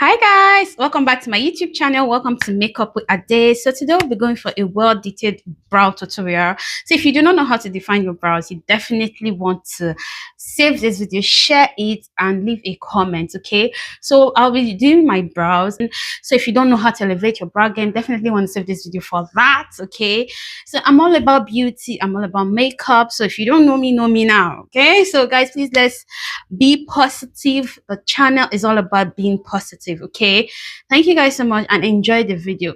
Hi guys, welcome back to my YouTube channel. Welcome to Makeup with Ade. So today we'll be going for a well-detailed brow tutorial. So if you do not know how to define your brows, you definitely want to save this video, share it, and leave a comment. Okay, so I'll be doing my brows. So if you don't know how to elevate your brow game, definitely want to save this video for that. Okay, so I'm all about beauty, I'm all about makeup. So if you don't know me now. Okay, so guys, please let's be positive. The channel is all about being positive. Okay, thank you guys so much and enjoy the video.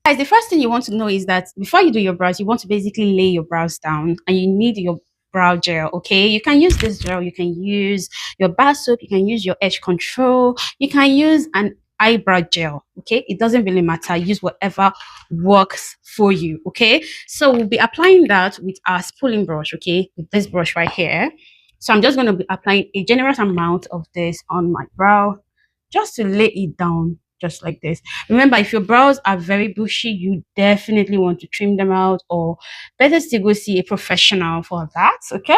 Guys, the first thing you want to know is that before you do your brows, you want to basically lay your brows down and you need your brow gel. Okay, you can use this gel, you can use your bar soap, you can use your edge control, you can use an eyebrow gel. Okay, it doesn't really matter, use whatever works for you. Okay, so we'll be applying that with our spooling brush. Okay, with this brush right here. So I'm just going to be applying a generous amount of this on my brow just to lay it down just like this. Remember, if your brows are very bushy, you definitely want to trim them out, or better still go see a professional for that. Okay,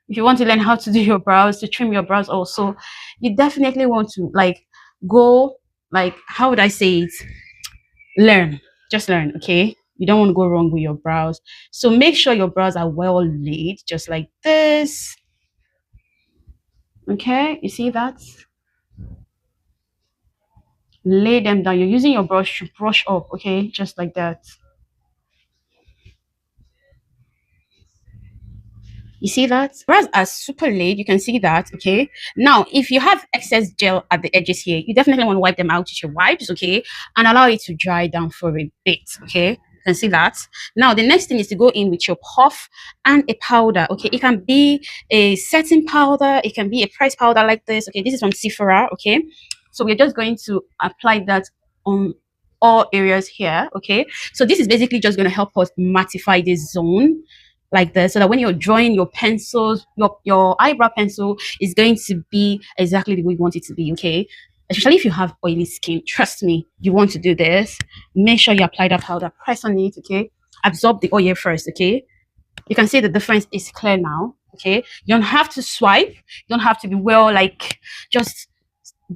if you want to learn how to do your brows, to trim your brows also, you definitely want to go, how would I say it, just learn. Okay, you don't want to go wrong with your brows, so make sure your brows are well laid just like this. Okay, you see that? Lay them down. You're using your brush to brush up. Okay, just like that. You see that? Brows are super laid. You can see that. Okay, now if you have excess gel at the edges here, you definitely want to wipe them out with your wipes. Okay, and allow it to dry down for a bit. Okay, you can see that. Now the next thing is to go in with your puff and a powder. Okay, it can be a setting powder, it can be a price powder like this. Okay, this is from Sephora. Okay, so we're just going to apply that on all areas here. Okay, so this is basically just going to help us mattify this zone like this, so that when you're drawing your pencils, your eyebrow pencil is going to be exactly the way you want it to be. Okay, especially if you have oily skin, trust me, you want to do this. Make sure you apply that powder, press on it. Okay, absorb the oil first. Okay, you can see the difference is clear now. Okay, you don't have to swipe, you don't have to be just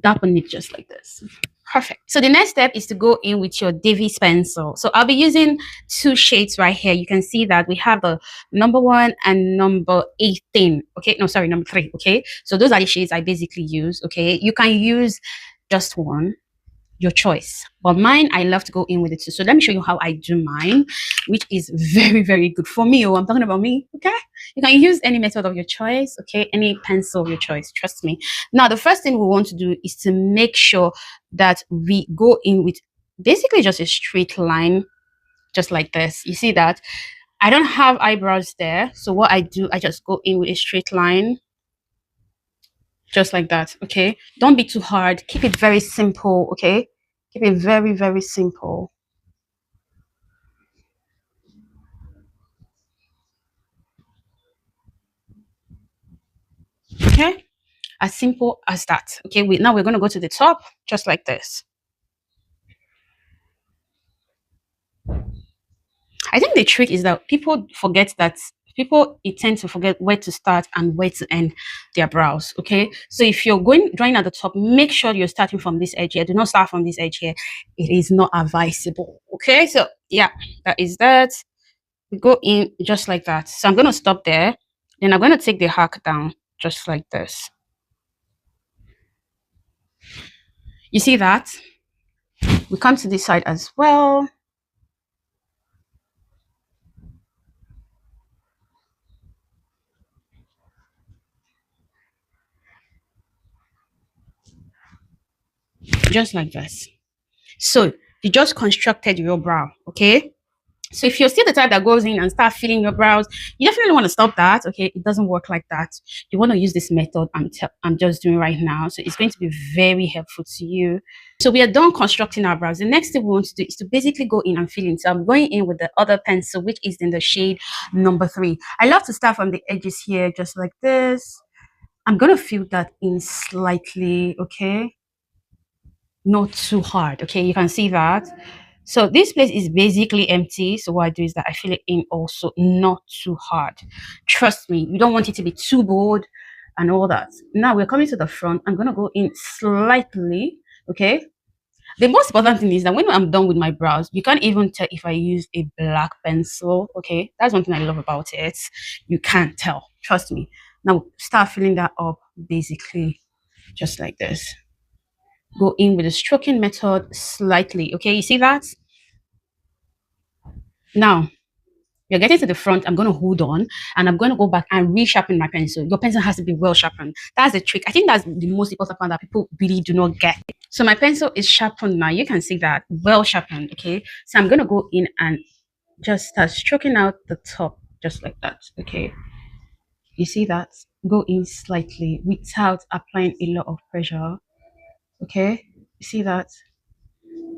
dab on it just like this. Perfect. So the next step is to go in with your Davies pencil. So I'll be using two shades right here. You can see that we have the number 1 and number 18. Okay, no, sorry, number 3. Okay, so those are the shades I basically use. Okay, you can use just one, your choice, but mine, I love to go in with it too. So let me show you how I do mine, which is very, very good for me. Oh, I'm talking about me. Okay, you can use any method of your choice. Okay, any pencil of your choice, trust me. Now the first thing we want to do is to make sure that we go in with basically just a straight line, just like this. You see that I don't have eyebrows there, so what I do, I just go in with a straight line just like that. Okay, don't be too hard, keep it very simple. Okay, keep it very, very simple. Okay, as simple as that. Okay, now we're going to go to the top just like this. I think the trick is that people tend to forget where to start and where to end their brows. Okay, so if you're drawing at the top, make sure you're starting from this edge here. Do not start from this edge here, it is not advisable. Okay, so yeah, that is that. We go in just like that. So I'm going to stop there, then I'm going to take the hack down just like this. You see that? We come to this side as well. Just like this. So you just constructed your brow. Okay, so if you're still the type that goes in and start filling your brows, you definitely want to stop that. Okay, it doesn't work like that. You want to use this method I'm just doing right now, so it's going to be very helpful to you. So we are done constructing our brows. The next thing we want to do is to basically go in and fill in. So I'm going in with the other pencil, which is in the shade number 3. I love to start from the edges here just like this. I'm going to fill that in slightly. Okay, not too hard. Okay, you can see that. So this place is basically empty, so what I do is that I fill it in also, not too hard. Trust me, you don't want it to be too bold and all that. Now we're coming to the front. I'm going to go in slightly Okay. The most important thing is that when I'm done with my brows, you can't even tell if I use a black pencil. Okay. That's one thing I love about it. You can't tell. Trust me. Now start filling that up basically just like this. Go in with the stroking method slightly. Okay. You see that? Now you're getting to the front. I'm going to hold on and I'm going to go back and resharpen my pencil. Your pencil has to be well sharpened. That's the trick. I think that's the most important part that people really do not get. So my pencil is sharpened now. You can see that well sharpened. Okay. So I'm going to go in and just start stroking out the top just like that. Okay. You see that? Go in slightly without applying a lot of pressure. Okay. You see that?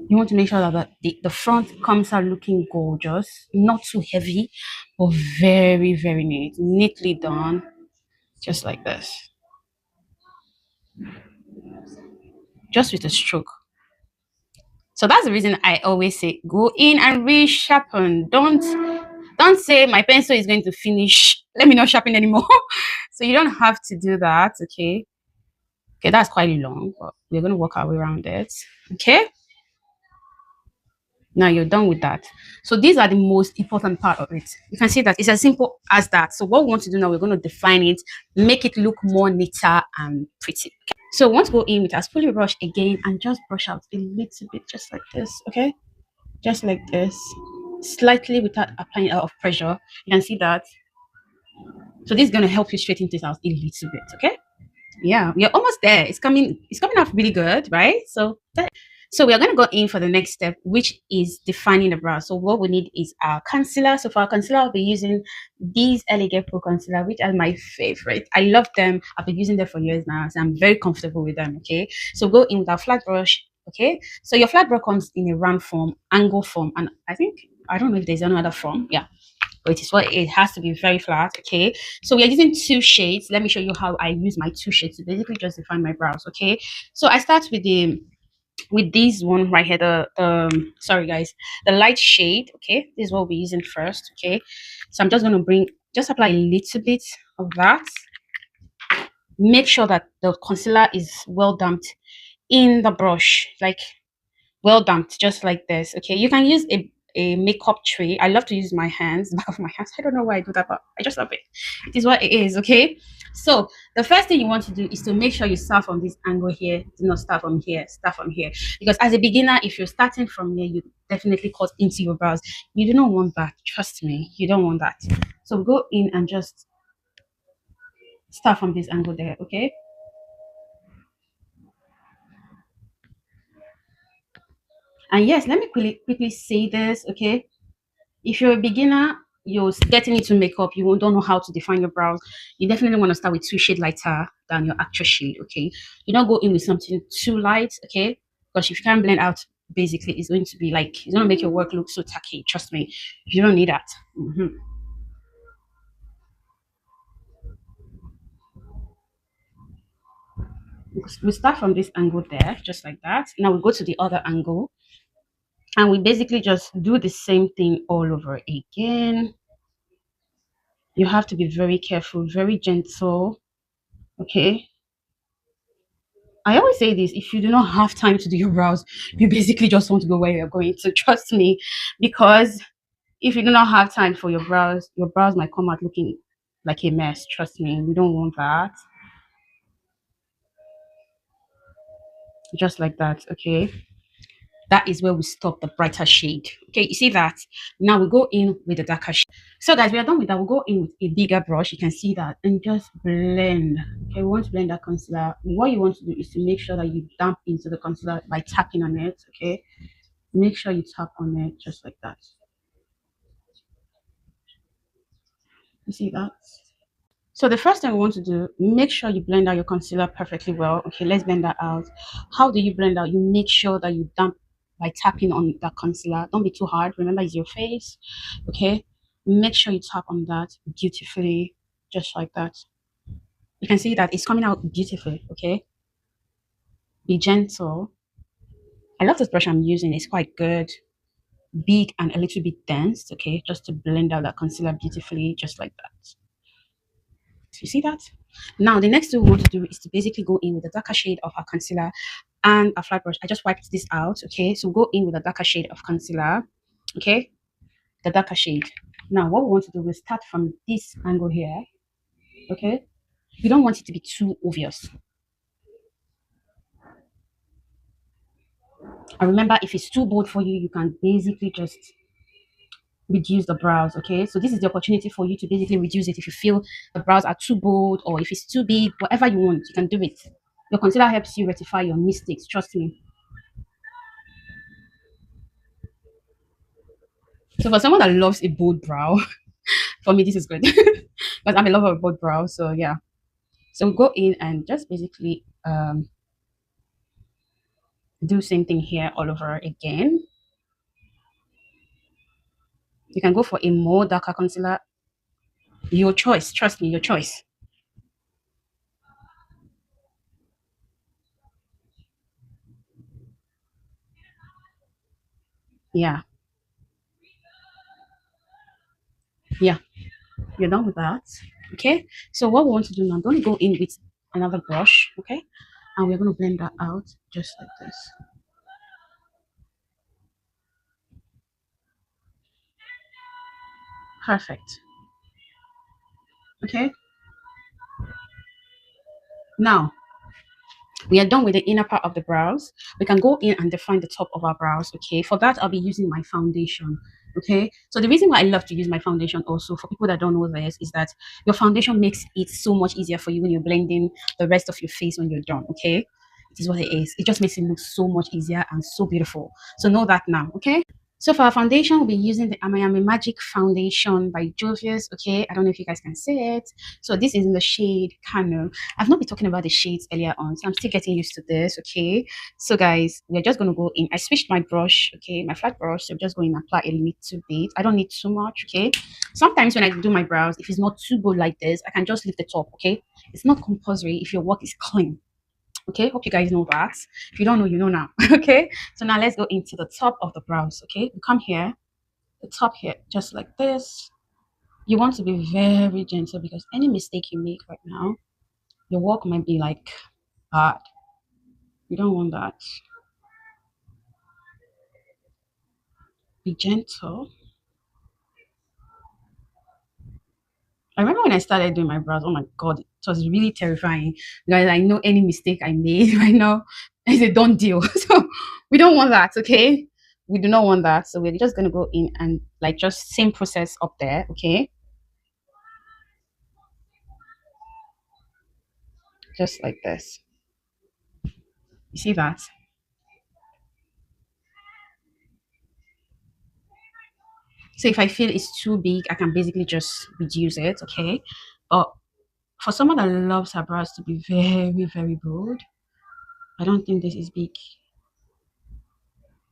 You want to make sure that the front comes out looking gorgeous, not too heavy, but very, very neat. Neatly done, just like this. Just with a stroke. So that's the reason I always say go in and resharpen. Don't say my pencil is going to finish. Let me not sharpen anymore. So you don't have to do that. Okay. Okay, that's quite long, but we're gonna work our way around it. Okay. Now you're done with that. So these are the most important part of it. You can see that it's as simple as that. So what we want to do now, we're going to define it, make it look more neater and pretty. Okay? So we want to go in with our spoolie brush again and just brush out a little bit just like this. Okay. Just like this. Slightly without applying a lot of pressure. You can see that. So this is going to help you straighten this out a little bit. Okay. Yeah, we're almost there. It's coming out really good, right? So we are going to go in for the next step, which is defining the brow. So what we need is our concealer. So for our concealer, I'll be using these Elegant Pro concealer, which are my favorite. I love them. I've been using them for years now, so I'm very comfortable with them. Okay, so go in with our flat brush. Okay, so your flat brush comes in a round form, angle form, and I don't know if there's any other form. Yeah, but it is what it has to be very flat. Okay, so we are using two shades. Let me show you how I use my two shades to basically just define my brows. Okay, so I start with this one right here, the sorry guys, the light shade. Okay, this is what we're using first. Okay, so I'm just going to just apply a little bit of that. Make sure that the concealer is well damped in the brush, like well damped, just like this. Okay, you can use a makeup tray. I love to use my hands, back of my hands. I don't know why I do that, but I just love it. It is what it is. Okay, so the first thing you want to do is to make sure you start from this angle here. Do not start from here. Start from here, because as a beginner, if you're starting from here, you definitely cut into your brows. You do not want that. Trust me, you don't want that. So go in and just start from this angle there. Okay. And yes, let me quickly say this. Okay, if you're a beginner, you're getting into makeup, you don't know how to define your brows, you definitely want to start with two shade lighter than your actual shade. Okay, you don't go in with something too light. Okay, because if you can't blend out, basically it's going to be like, it's going to make your work look so tacky. Trust me, you don't need that. We start from this angle there, just like that. Now we go to the other angle and we basically just do the same thing all over again. You have to be very careful, very gentle. Okay, I always say this: if you do not have time to do your brows, you basically just want to go where you're going. So trust me, because if you do not have time for your brows might come out looking like a mess. Trust me, we don't want that. Just like that. Okay, that is where we stop the brighter shade. Okay, you see that? Now we go in with the darker shade. So guys, we are done with that. We'll go in with a bigger brush. You can see that, and just blend. Okay, we want to blend that concealer. What you want to do is to make sure that you dump into the concealer by tapping on it. Okay, make sure you tap on it just like that. You see that? So the first thing we want to do, make sure you blend out your concealer perfectly well. Okay, let's blend that out. How do you blend out? You make sure that you dump by tapping on that concealer. Don't be too hard. Remember, it's your face. Okay, make sure you tap on that beautifully, just like that. You can see that it's coming out beautifully. Okay, be gentle. I love this brush I'm using. It's quite good, big and a little bit dense. Okay, just to blend out that concealer beautifully, just like that. You see that? Now the next thing we want to do is to basically go in with the darker shade of our concealer and a flat brush. I just wiped this out. Okay, so go in with a darker shade of concealer. Okay, the darker shade. Now what we want to do is start from this angle here. Okay, you don't want it to be too obvious. And remember, if it's too bold for you, you can basically just reduce the brows. Okay, so this is the opportunity for you to basically reduce it if you feel the brows are too bold or if it's too big. Whatever you want, you can do it. Your concealer helps you rectify your mistakes, trust me. So for someone that loves a bold brow, for me this is good because I'm a lover of bold brows. So yeah, so go in and just basically do same thing here all over again. You can go for a more darker concealer, your choice, trust me, your choice. Yeah, yeah, you're done with that. Okay, so what we want to do now, I'm going to go in with another brush. Okay, and we're going to blend that out just like this. Perfect. Okay, now we are done with the inner part of the brows. We can go in and define the top of our brows. Okay, for that I'll be using my foundation. Okay, so the reason why I love to use my foundation also, for people that don't know this, is that your foundation makes it so much easier for you when you're blending the rest of your face when you're done. Okay, it is what it is. It just makes it look so much easier and so beautiful. So know that now. Okay, so for our foundation, we'll be using the Miami Magic Foundation by Jovius. Okay, I don't know if you guys can see it. So this is in the shade Cano. I've not been talking about the shades earlier on, so I'm still getting used to this. Okay, so guys, we're just going to go in. I switched my brush, okay, my flat brush. So I'm just going to apply a little bit. I don't need too much. Okay, sometimes when I do my brows, if it's not too good like this, I can just leave the top. Okay, it's not compulsory if your work is clean. Okay, hope you guys know that. If you don't know, you know now. Okay, so now let's go into the top of the brows. Okay, you come here, the top here, just like this. You want to be very gentle because any mistake you make right now, your work might be like bad. You don't want that. Be gentle. I remember when I started doing my brows, oh my god, it was really terrifying. Guys, I know any mistake I made right now is a done deal. So we don't want that, okay? We do not want that. So we're just gonna go in and like just same process up there, okay? Just like this. You see that? So if I feel it's too big, I can basically just reduce it, okay? But for someone that loves her brows to be very, very bold, I don't think this is big.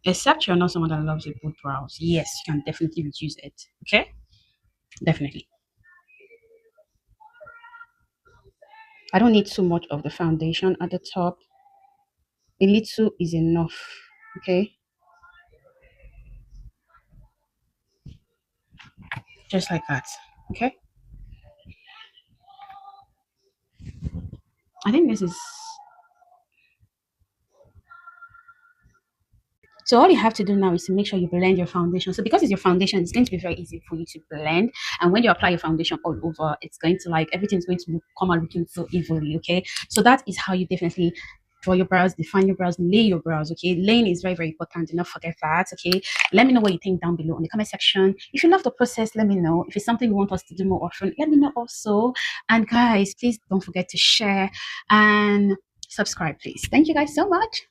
Except you're not someone that loves a bold brows. Yes, you can definitely reduce it, okay? Definitely. I don't need too much of the foundation at the top. A little is enough, okay? Just like that, okay? I think this is so all you have to do now is to make sure you blend your foundation. So because it's your foundation, it's going to be very easy for you to blend. And when you apply your foundation all over, it's going to like everything's going to come out looking so evenly. Okay. So that is how you definitely draw your brows, define your brows, lay your brows. Okay. Laying is very, very important. Do not forget that. Okay. Let me know what you think down below in the comment section. If you love the process, let me know. If it's something you want us to do more often, let me know also. And guys, please don't forget to share and subscribe, please. Thank you guys so much.